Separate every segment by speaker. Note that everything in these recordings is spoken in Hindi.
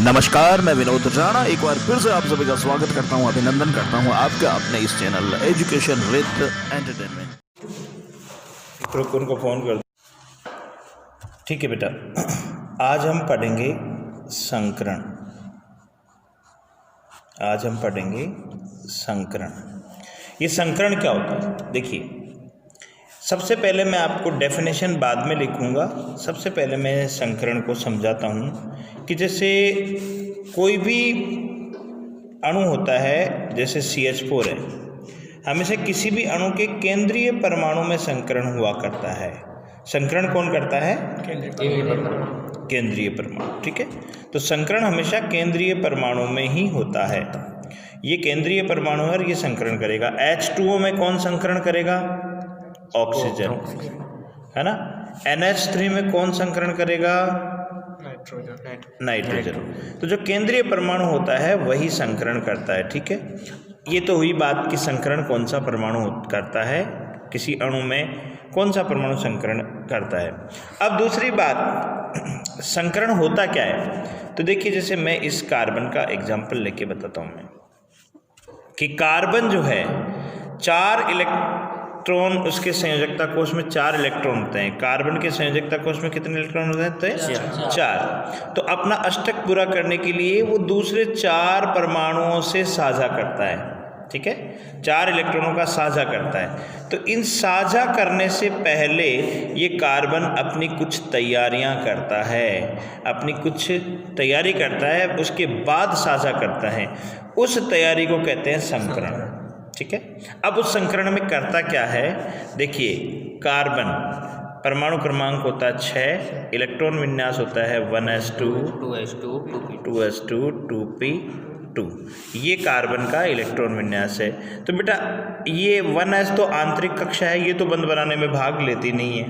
Speaker 1: नमस्कार, मैं विनोद राणा एक बार फिर से आप सभी का स्वागत करता हूं, अभिनंदन करता हूं आपका अपने इस चैनल एजुकेशन विद एंटरटेनमेंट।
Speaker 2: उनको फ़ोन कर। ठीक है बेटा, आज हम पढ़ेंगे संकरण। आज हम पढ़ेंगे संकरण। ये संकरण क्या होता है? देखिए, सबसे पहले मैं आपको डेफिनेशन बाद में लिखूंगा। सबसे पहले मैं संकरण को समझाता हूँ कि जैसे कोई भी अणु होता है, जैसे CH4 है, हमेशा किसी भी अणु के केंद्रीय परमाणु में संकरण हुआ करता है। संकरण कौन करता है? केंद्रीय परमाणु। ठीक है, तो संकरण हमेशा केंद्रीय परमाणु में ही होता है। ये केंद्रीय परमाणु है और ये संकरण करेगा। H2O में कौन संकरण करेगा? ऑक्सीजन, है ना। NH3 में कौन संकरण करेगा? नाइट्रोजन। तो जो केंद्रीय परमाणु होता है वही संकरण करता है। ठीक है, ये तो हुई बात कि संकरण कौन सा परमाणु करता है, किसी अणु में कौन सा परमाणु संकरण करता है। अब दूसरी बात, संकरण होता क्या है? तो देखिए, जैसे मैं इस कार्बन का एग्जाम्पल लेके बताता हूँ मैं कि कार्बन जो है, 4 इलेक्ट्रॉन उसके संयोजकता कोश में 4 इलेक्ट्रॉन होते हैं। कार्बन के संयोजकता कोश में कितने इलेक्ट्रॉन होते हैं? 4। तो अपना अष्टक पूरा करने के लिए वो दूसरे 4 परमाणुओं से साझा करता है। ठीक है, 4 इलेक्ट्रॉनों का साझा करता है। तो इन साझा करने से पहले ये कार्बन अपनी कुछ तैयारियां करता है, अपनी कुछ तैयारी करता है, उसके बाद साझा करता है। उस तैयारी को कहते हैं संकरण। ठीक है, अब उस संकरण में करता क्या है? देखिए, कार्बन परमाणु क्रमांक होता है 6, इलेक्ट्रॉन विन्यास होता है 1s2 2s2 2p2। ये कार्बन का इलेक्ट्रॉन विन्यास है। तो बेटा, ये 1s तो आंतरिक कक्षा है, ये तो बंध बनाने में भाग लेती नहीं है,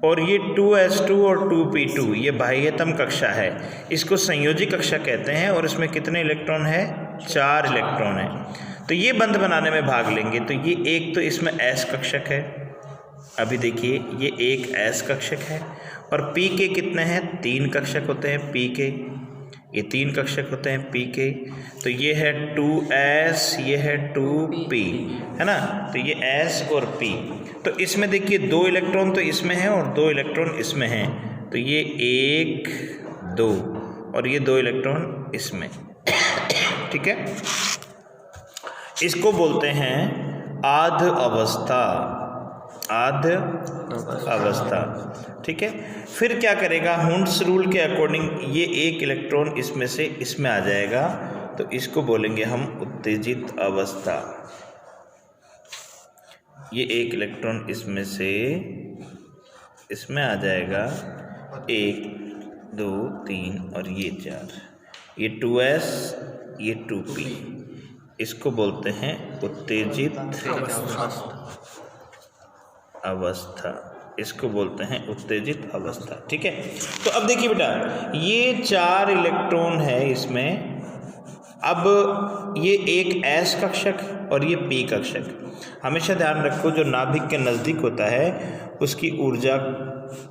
Speaker 2: और ये 2s2 और 2p2 ये बाह्यतम कक्षा है। इसको संयोजी कक्षा कहते हैं और इसमें कितने इलेक्ट्रॉन है? 4 इलेक्ट्रॉन है। तो ये बंध बनाने में भाग लेंगे। तो ये एक तो इसमें S कक्षक है। अभी देखिए, ये एक S कक्षक है, और P के कितने हैं? 3 कक्षक होते हैं P के, ये 3 कक्षक होते हैं P के। तो ये है 2s, ये है 2p, है ना। तो ये S और P। तो इसमें देखिए 2 इलेक्ट्रॉन तो इसमें हैं और 2 इलेक्ट्रॉन इसमें हैं। तो ये 1 2 और ये 2 इलेक्ट्रॉन इसमें। ठीक है, इसको बोलते हैं आध अवस्था। आध अवस्था। ठीक है, फिर क्या करेगा? हुंड्स रूल के अकॉर्डिंग ये 1 इलेक्ट्रॉन इसमें से इसमें आ जाएगा, तो इसको बोलेंगे हम उत्तेजित अवस्था। ये 1 इलेक्ट्रॉन इसमें से इसमें आ जाएगा, 1 2 3 और ये 4, ये 2s, ये 2p। इसको बोलते हैं उत्तेजित अवस्था। इसको बोलते हैं उत्तेजित अवस्था। ठीक है, तो अब देखिए बेटा, ये 4 इलेक्ट्रॉन है इसमें। अब ये एक S कक्षक और ये P कक्षक। हमेशा ध्यान रखो, जो नाभिक के नज़दीक होता है उसकी ऊर्जा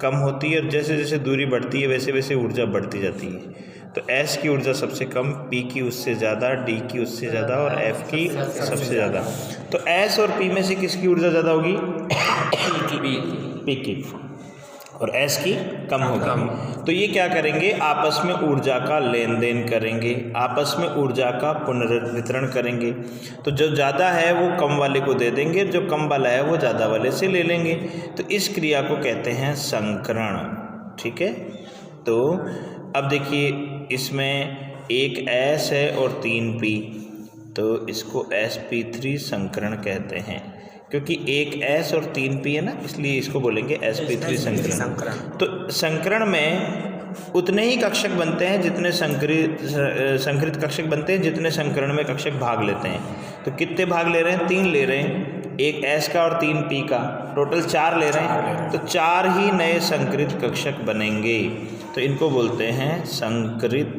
Speaker 2: कम होती है, और जैसे जैसे दूरी बढ़ती है वैसे वैसे ऊर्जा बढ़ती जाती है। तो S की ऊर्जा सबसे कम, P की उससे ज़्यादा, D की उससे ज़्यादा और F की सबसे ज़्यादा। तो S और P में से किसकी ऊर्जा ज़्यादा होगी? P की, और S की कम होगी। तो ये क्या करेंगे? आपस में ऊर्जा का लेन देन करेंगे, आपस में ऊर्जा का पुनर्वितरण करेंगे। तो जो ज़्यादा है वो कम वाले को दे देंगे, जो कम वाला है वो ज़्यादा वाले से ले लेंगे। तो इस क्रिया को कहते हैं संकरण। ठीक है, तो अब देखिए, इसमें एक S है और 3p, तो इसको sp3 संकरण कहते हैं, क्योंकि एक S और 3p है ना, इसलिए इसको बोलेंगे sp3 संकरण। तो संकरण में उतने ही कक्षक बनते हैं जितने संकरित कक्षक बनते हैं जितने संकरण में कक्षक भाग लेते हैं। तो कितने भाग ले रहे हैं? 3 ले रहे हैं, एक S का और 3p का, टोटल 4 ले रहे हैं। तो 4 ही नए संकरित कक्षक बनेंगे। तो इनको बोलते हैं संकरित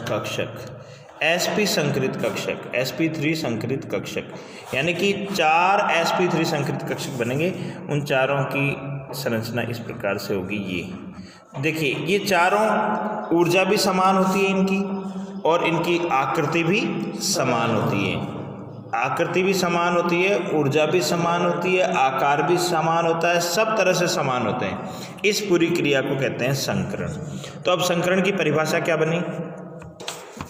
Speaker 2: कक्षक। sp संकरित कक्षक, sp3 संकरित कक्षक, यानी कि 4 sp3 संकरित कक्षक बनेंगे। उन चारों की संरचना इस प्रकार से होगी। ये देखिए, ये चारों ऊर्जा भी समान होती है इनकी, और इनकी आकृति भी समान होती है। आकृति भी समान होती है, ऊर्जा भी समान होती है, आकार भी समान होता है, सब तरह से समान होते हैं। इस पूरी क्रिया को कहते हैं संकरण। तो अब संकरण की परिभाषा क्या बनी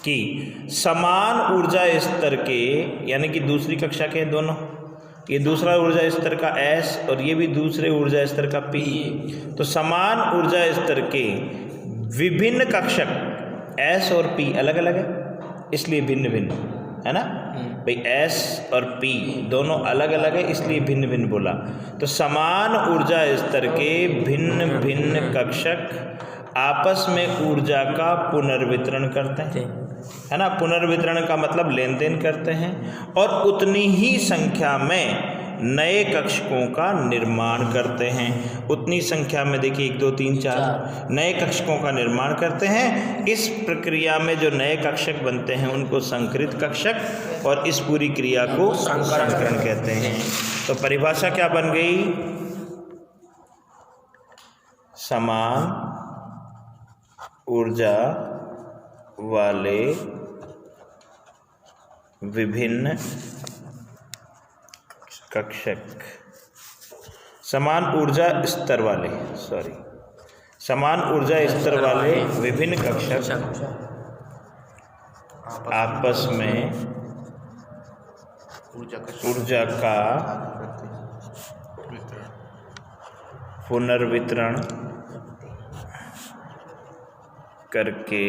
Speaker 2: कि समान ऊर्जा स्तर के, यानी कि दूसरी कक्षा के दोनों, ये दूसरा ऊर्जा स्तर का S और ये भी दूसरे ऊर्जा स्तर का P, तो समान ऊर्जा स्तर के विभिन्न कक्षक S और P अलग अलग है, इसलिए भिन्न भिन्न है ना भाई। S और P दोनों अलग अलग है, इसलिए भिन्न भिन्न बोला। तो समान ऊर्जा स्तर के भिन्न भिन्न कक्षक आपस में ऊर्जा का पुनर्वितरण करते हैं, है ना। पुनर्वितरण का मतलब लेन देन करते हैं, और उतनी ही संख्या में नए कक्षकों का निर्माण करते हैं। उतनी संख्या में देखिए 1 2 3 4 नए कक्षकों का निर्माण करते हैं। इस प्रक्रिया में जो नए कक्षक बनते हैं उनको संकरित कक्षक, और इस पूरी क्रिया को संकरण कहते हैं। तो परिभाषा क्या बन गई? समान ऊर्जा वाले विभिन्न कक्षक, समान ऊर्जा स्तर वाले, समान ऊर्जा स्तर वाले विभिन्न कक्षक आपस में ऊर्जा का पुनर्वितरण करके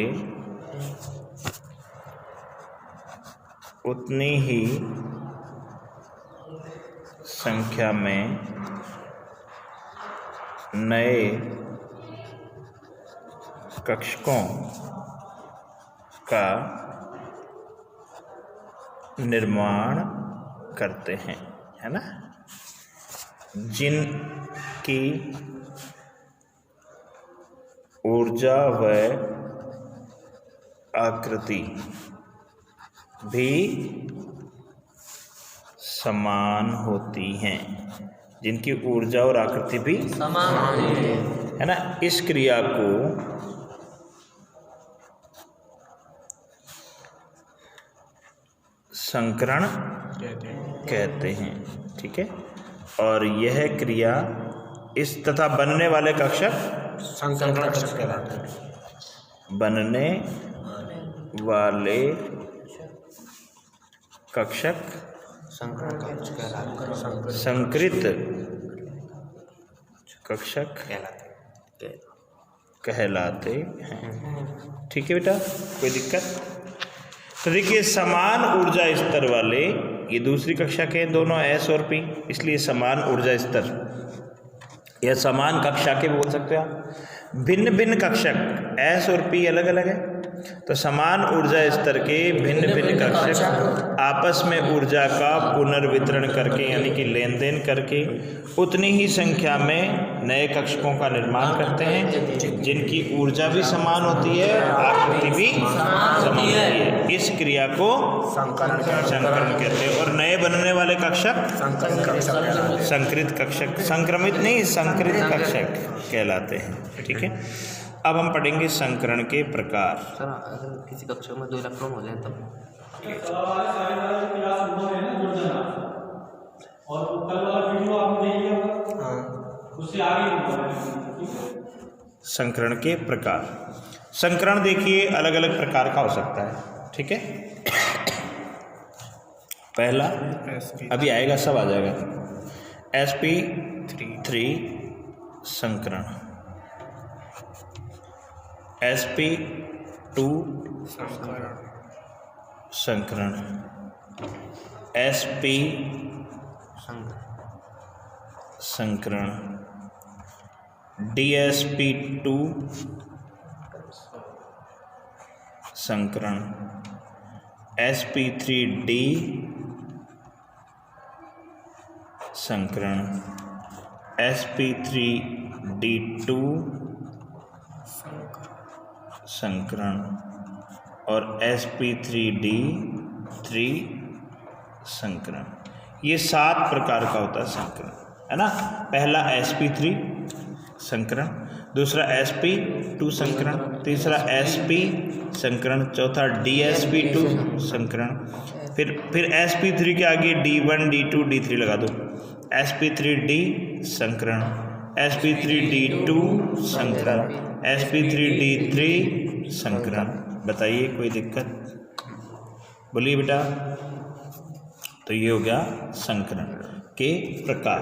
Speaker 2: उतनी ही संख्या में नए कक्षकों का निर्माण करते हैं, है ना। जिनकी ऊर्जा व आकृति भी समान होती हैं, जिनकी ऊर्जा और आकृति भी समान होती है ना। इस क्रिया को संकरण कहते हैं, ठीक है। और यह क्रिया इस तथा बनने वाले कक्षक संकरण कक्षक कहलाते हैं। बनने वाले कक्षक संकृत कक्षक कहलाते हैं, ठीक है बेटा, कोई दिक्कत? तो देखिए समान ऊर्जा स्तर वाले, ये दूसरी कक्षा के दोनों S और P, इसलिए समान ऊर्जा स्तर या समान कक्षा के बोल सकते हो आप। भिन्न भिन्न कक्षक S और P अलग अलग है, तो समान ऊर्जा स्तर के भिन्न भिन्न कक्षक आपस में ऊर्जा का पुनर्वितरण करके, यानी कि लेन देन करके उतनी ही संख्या में नए कक्षकों का निर्माण करते हैं, जिनकी ऊर्जा भी समान होती है, आकृति भी समान होती है। इस क्रिया को संकरण कहते हैं। और नए बनने वाले कक्षक संकृत कक्षक, संक्रमित नहीं संकृत कक्षक कहलाते हैं, ठीक है। अब हम पढ़ेंगे संकरण के प्रकार।
Speaker 3: सर अगर किसी कक्षा में 2 इलेक्ट्रॉन हो जाए तब
Speaker 4: और कल वाला वीडियो आपने देख लिया होगा, उससे आगे
Speaker 2: संकरण के प्रकार। संकरण देखिए अलग अलग प्रकार का हो सकता है, ठीक है। पहला अभी आएगा, सब आ जाएगा। sp3 संकरण, sp2 संकरण, sp संकरण, dsp2 संकरण, sp3d संकरण, sp3d2 संकरण और sp3d3 संकरण। ये 7 प्रकार का होता है संकरण, है ना। पहला sp3 संकरण, दूसरा sp2 संकरण, तीसरा sp संकरण, चौथा dsp2 संकरण, फिर sp3 के आगे d1 d2 d3 लगा दो, sp3d संकरण, sp3d2 संकरण, sp3d3 संकरण। बताइए कोई दिक्कत? बोलिए बेटा। तो ये हो गया संकरण के प्रकार।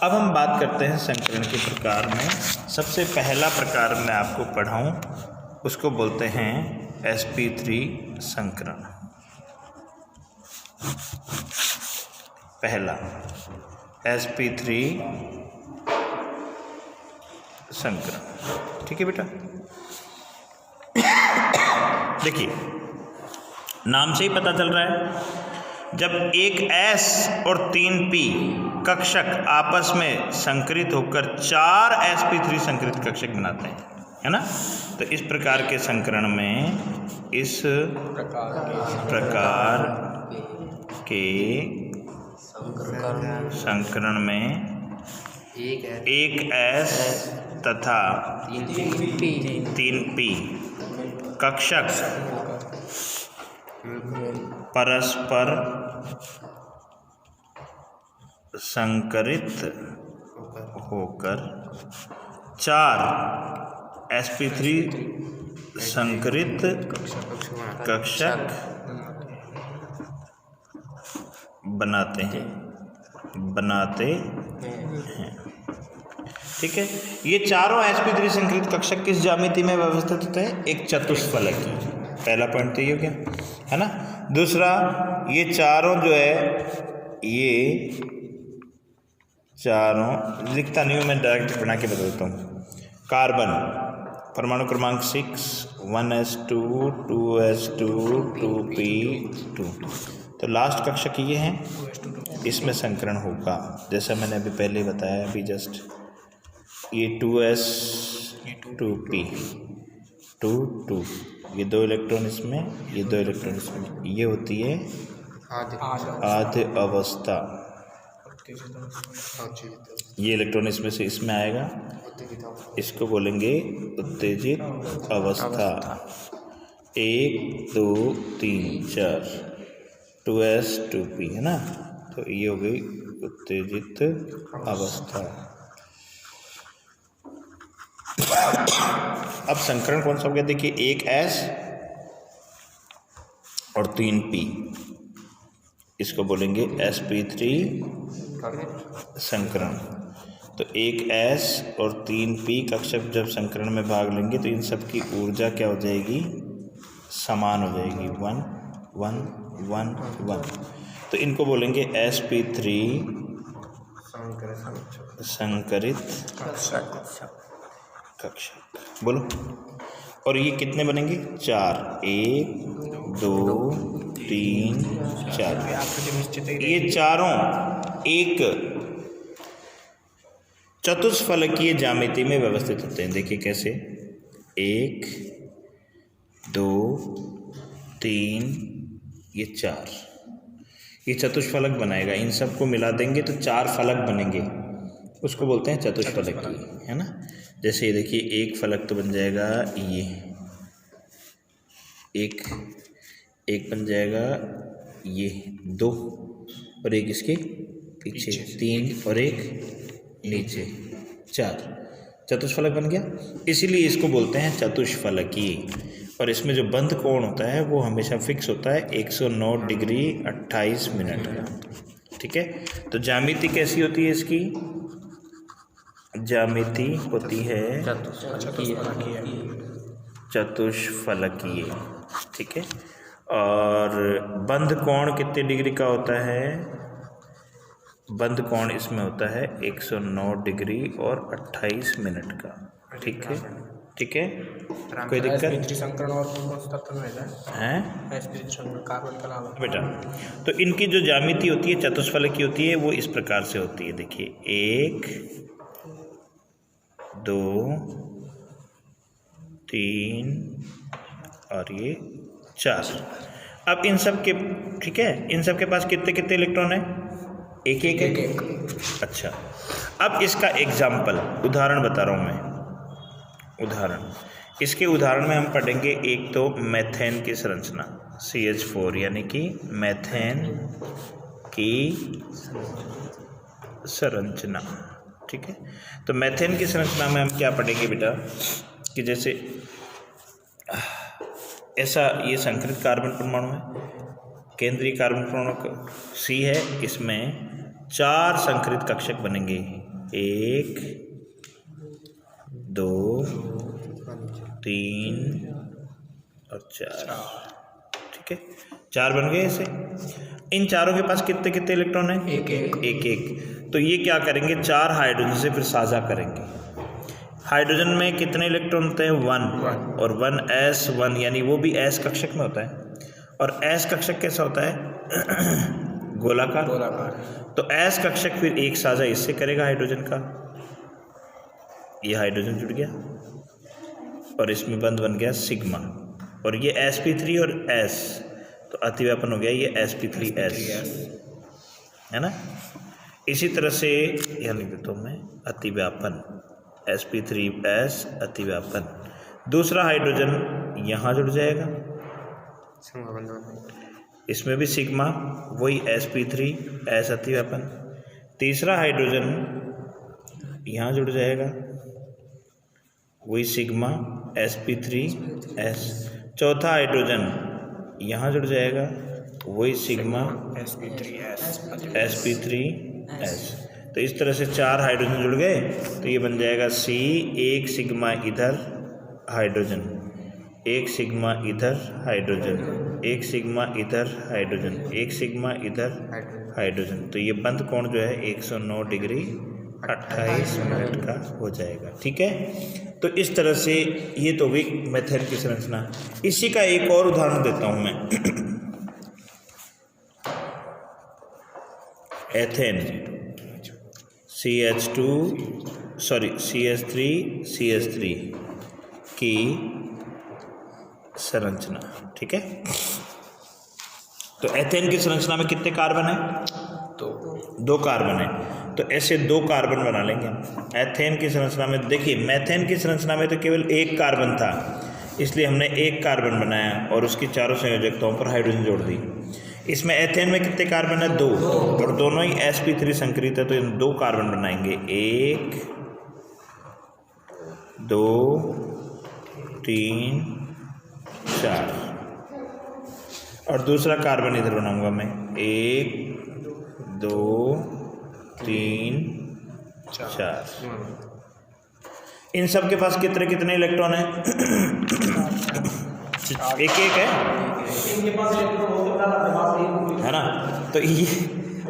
Speaker 2: अब हम बात करते हैं संकरण के प्रकार में। सबसे पहला प्रकार मैं आपको पढ़ाऊँ उसको बोलते हैं sp3 संकरण। पहला sp3 संकरण, ठीक है बेटा। देखिए नाम से ही पता चल रहा है, जब एक S और 3 P कक्षक आपस में संकरित होकर 4 sp3 संकरित कक्षक बनाते हैं, है ना। तो इस प्रकार के संकरण में, इस प्रकार के संकरण में एक S तथा 3 P कक्षक परस्पर संकरित होकर 4 sp3 संकरित कक्षक बनाते हैं, ठीक है। ये चारों sp3 संकरित कक्षक किस ज्यामिति में व्यवस्थित होते हैं? एक चतुष्फलकी। पहला पॉइंट तो ये हो गया, है ना। दूसरा, ये चारों जो है, ये चारों लिखता नहीं हूँ मैं, डायरेक्ट बना के बता देता हूँ। कार्बन परमाणु क्रमांक 6, 1s2 2s2 2p2, तो लास्ट कक्षक ये हैं, इसमें संकरण होगा। जैसा मैंने अभी पहले ही बताया, अभी जस्ट ये 2s 2p 2 ये 2 इलेक्ट्रॉन इसमें, ये 2 इलेक्ट्रॉन इसमें, ये होती है आद्य अवस्था। ये इलेक्ट्रॉन इसमें से इसमें आएगा, इसको बोलेंगे उत्तेजित अवस्था। 1 2 3 4 2s 2p, है ना। तो ये हो गई उत्तेजित अवस्था। अब संकरण कौन सा हो गया? देखिए, एक S और 3 P, इसको बोलेंगे sp3 संकरण। तो एक S और 3 P कक्षक जब संकरण में भाग लेंगे तो इन सब की ऊर्जा क्या हो जाएगी? समान हो जाएगी, 1 1 1 1। तो इनको बोलेंगे sp3 संकरित कक्षक। बोलो। और ये कितने बनेंगे? 4, 1 2 3 4। ये चारों एक चतुष्फलकीय ज्यामिति में व्यवस्थित होते हैं। देखिए कैसे, 1 2 3 ये 4, ये चतुष्फलक बनाएगा। इन सबको मिला देंगे तो 4 फलक बनेंगे, उसको बोलते हैं चतुष्फलकी, है ना। जैसे ये देखिए, एक फलक तो बन जाएगा ये, एक बन जाएगा ये 2, और एक इसके पीछे 3, और एक नीचे 4, चतुष्फलक बन गया। इसीलिए इसको बोलते हैं चतुष्फलकी। और इसमें जो बंध कोण होता है वो हमेशा फिक्स होता है 109 डिग्री 28 मिनट का, ठीक है। तो ज्यामिति कैसी होती है इसकी? ज्यामिति होती है चतुष्फलकीय, ठीक है। और बंध कोण कितने डिग्री का होता है? बंध कोण इसमें होता है 109 डिग्री और 28 मिनट का, ठीक है, ठीक है। कोई दिक्कत?
Speaker 3: संकरण और तत्व में
Speaker 2: है
Speaker 3: कार्बन का नाम
Speaker 2: बेटा। तो इनकी जो ज्यामिति होती है चतुष्फलकी होती है, वो इस प्रकार से होती है। देखिए, 1 2 3 और ये 4। अब इन सब के, ठीक है, इन सब के पास कितने कितने इलेक्ट्रॉन है? एक एक एक। अच्छा, अब इसका एग्जाम्पल, उदाहरण बता रहा हूँ मैं। उदाहरण। इसके उदाहरण में हम पढ़ेंगे एक तो मेथेन की संरचना CH4 यानी कि मेथेन की संरचना, ठीक है। तो मेथेन की संरचना में हम क्या पढ़ेंगे बेटा कि जैसे ऐसा ये संकरित कार्बन परमाणु है, केंद्रीय कार्बन परमाणु C है, इसमें 4 संकरित कक्षक बनेंगे, 1 2 3 और 4, ठीक है। 4 बन गए ऐसे। इन चारों के पास कितने कितने इलेक्ट्रॉन हैं? एक। तो ये क्या करेंगे, 4 हाइड्रोजन से फिर साझा करेंगे। हाइड्रोजन में कितने इलेक्ट्रॉन होते हैं? 1 और 1s1 यानी वो भी s कक्षक में होता है। और s कक्षक कैसा होता है? गोलाकार। तो s कक्षक फिर एक साझा इससे करेगा हाइड्रोजन का, ये हाइड्रोजन जुड़ गया और इसमें बंध बन गया सिग्मा, और ये sp3 और s, तो अतिव्यापन हो गया ये sp3s, है ना। इसी तरह से यहाँ लिख देता हूँ मैं, अतिव्यापन sp3s अतिव्यापन। दूसरा हाइड्रोजन यहाँ जुड़ जाएगा, इसमें भी सिग्मा, वही sp3s अतिव्यापन। तीसरा हाइड्रोजन यहाँ जुड़ जाएगा, वही सिग्मा sp3s। चौथा हाइड्रोजन यहाँ जुड़ जाएगा, वही सिग्मा sp3s। तो इस तरह से 4 हाइड्रोजन जुड़ गए, तो ये बन जाएगा C, एक सिग्मा इधर हाइड्रोजन, एक सिग्मा इधर हाइड्रोजन, एक सिग्मा इधर हाइड्रोजन, एक सिग्मा इधर हाइड्रोजन। तो ये बंध कोण जो है 109 डिग्री 28 मिनट का हो जाएगा, ठीक है। तो इस तरह से ये तो हुई मेथेन की संरचना। इसी का एक और उदाहरण देता हूँ मैं, एथेन CH3 की संरचना, ठीक है। तो एथेन की संरचना में कितने कार्बन है? 2 कार्बन है। तो ऐसे 2 कार्बन बना लेंगे। एथेन की संरचना में देखिए, मेथेन की संरचना में तो केवल 1 कार्बन था, इसलिए हमने 1 कार्बन बनाया और उसकी चारों संयोजकताओं पर हाइड्रोजन जोड़ दी। इसमें एथेन में कितने कार्बन है? 2, और दोनों ही sp3 संकरित है, तो इन 2 कार्बन बनाएंगे, 1 2 3 4, और दूसरा कार्बन इधर बनाऊंगा मैं, 1 2 3 4। इन सब के पास कितने कितने इलेक्ट्रॉन हैं? एक है, है ना। तो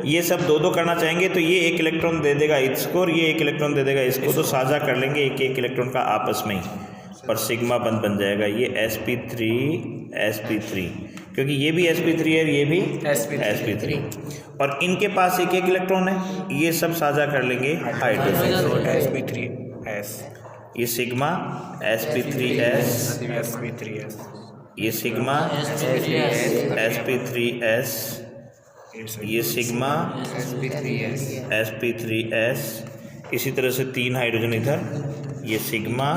Speaker 2: ये सब 2 करना चाहेंगे, तो ये 1 इलेक्ट्रॉन दे देगा इसको और ये 1 इलेक्ट्रॉन दे देगा इसको, तो साझा कर लेंगे 1 इलेक्ट्रॉन का आपस में ही, और सिग्मा बन जाएगा ये sp3, क्योंकि ये भी sp3 है, ये भी sp3, और इनके पास 1 इलेक्ट्रॉन है, ये सब साझा कर लेंगे हाइड्रोजन,
Speaker 3: sp3s,
Speaker 2: ये सिग्मा sp3s, ये सिग्मा sp3s, ये सिग्मा sp3s। इसी तरह से 3 हाइड्रोजन इधर, ये सिग्मा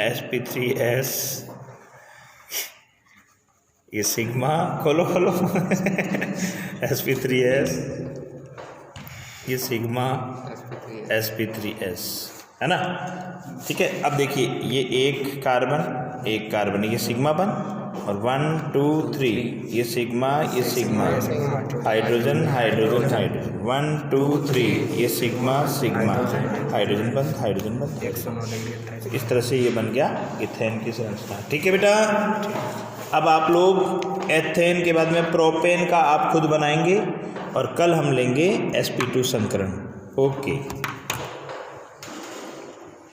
Speaker 2: sp3s, ये सिग्मा खोलो sp3s, ये सिग्मा sp3s, है ना, ठीक है। अब देखिए, ये 1 कार्बन, ये सिग्मा बन, और 1 2 3 ये सिग्मा हाइड्रोजन 1 2 3 ये सिग्मा हाइड्रोजन बंद। इस तरह से ये बन गया इथेन की संरचना, ठीक है बेटा। अब आप लोग एथेन के बाद में प्रोपेन का आप खुद बनाएंगे, और कल हम लेंगे sp2 संकरण। ओके।